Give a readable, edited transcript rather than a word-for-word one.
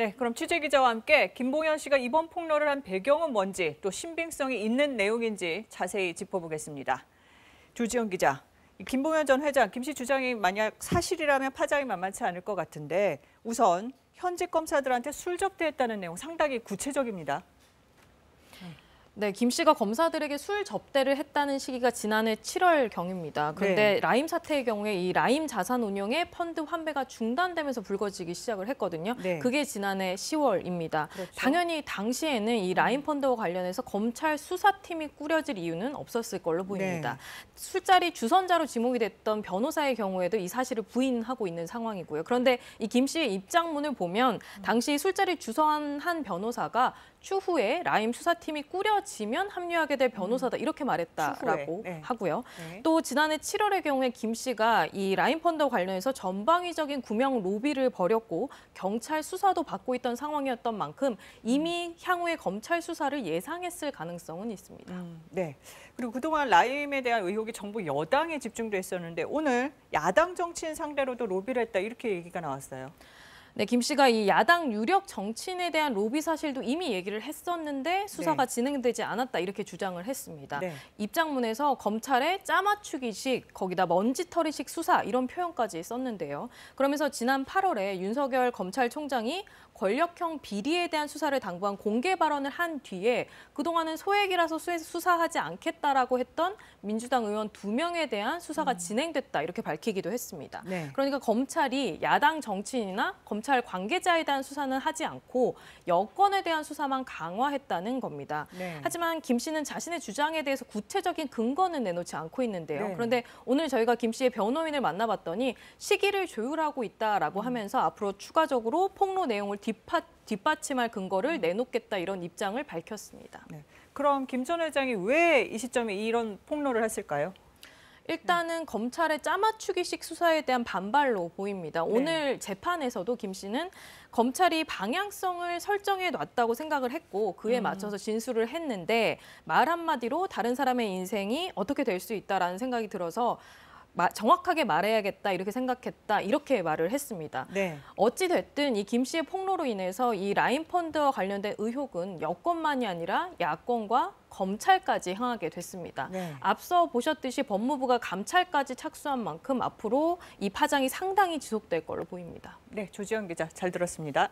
네, 그럼 취재 기자와 함께 김봉현 씨가 이번 폭로를 한 배경은 뭔지 또 신빙성이 있는 내용인지 자세히 짚어보겠습니다. 조지현 기자, 김봉현 전 회장, 김 씨 주장이 만약 사실이라면 파장이 만만치 않을 것 같은데 우선 현직 검사들한테 술 접대했다는 내용 상당히 구체적입니다. 네, 김 씨가 검사들에게 술 접대를 했다는 시기가 지난해 7월경입니다. 그런데 네. 라임 사태의 경우에 이 라임 자산운용의 펀드 환배가 중단되면서 불거지기 시작을 했거든요. 네. 그게 지난해 10월입니다. 그렇죠. 당연히 당시에는 이 라임 펀드와 관련해서 검찰 수사팀이 꾸려질 이유는 없었을 걸로 보입니다. 네. 술자리 주선자로 지목이 됐던 변호사의 경우에도 이 사실을 부인하고 있는 상황이고요. 그런데 이 김 씨의 입장문을 보면 당시 술자리 주선한 변호사가 추후에 라임 수사팀이 꾸려지면 합류하게 될 변호사다 이렇게 말했다라고 네. 하고요. 네. 또 지난해 7월의 경우에 김 씨가 이 라임 펀드와 관련해서 전방위적인 구명 로비를 벌였고 경찰 수사도 받고 있던 상황이었던 만큼 이미 향후의 검찰 수사를 예상했을 가능성은 있습니다. 네. 그리고 그동안 라임에 대한 의혹이 전부 여당에 집중돼 있었는데 오늘 야당 정치인 상대로도 로비를 했다 이렇게 얘기가 나왔어요. 네, 김 씨가 이 야당 유력 정치인에 대한 로비 사실도 이미 얘기를 했었는데 수사가 진행되지 않았다 이렇게 주장을 했습니다. 네. 입장문에서 검찰의 짜맞추기식, 거기다 먼지털이식 수사 이런 표현까지 썼는데요. 그러면서 지난 8월에 윤석열 검찰총장이 권력형 비리에 대한 수사를 당부한 공개 발언을 한 뒤에 그동안은 소액이라서 수사하지 않겠다라고 했던 민주당 의원 2명에 대한 수사가 진행됐다 이렇게 밝히기도 했습니다. 네. 그러니까 검찰이 야당 정치인이나 검찰 관계자에 대한 수사는 하지 않고 여권에 대한 수사만 강화했다는 겁니다. 네. 하지만 김 씨는 자신의 주장에 대해서 구체적인 근거는 내놓지 않고 있는데요. 네. 그런데 오늘 저희가 김 씨의 변호인을 만나봤더니 시기를 조율하고 있다라고 하면서 앞으로 추가적으로 폭로 내용을 뒷받침할 근거를 내놓겠다 이런 입장을 밝혔습니다. 네. 그럼 김 전 회장이 왜 이 시점에 이런 폭로를 했을까요? 일단은 검찰의 짜맞추기식 수사에 대한 반발로 보입니다. 오늘 재판에서도 김 씨는 검찰이 방향성을 설정해 놨다고 생각을 했고 그에 맞춰서 진술을 했는데 말 한마디로 다른 사람의 인생이 어떻게 될 수 있다라는 생각이 들어서 정확하게 말해야겠다 이렇게 생각했다 이렇게 말을 했습니다. 네. 어찌 됐든 이 김 씨의 폭로로 인해서 이 라임 펀드와 관련된 의혹은 여권만이 아니라 야권과 검찰까지 향하게 됐습니다. 네. 앞서 보셨듯이 법무부가 감찰까지 착수한 만큼 앞으로 이 파장이 상당히 지속될 걸로 보입니다. 네, 조지현 기자 잘 들었습니다.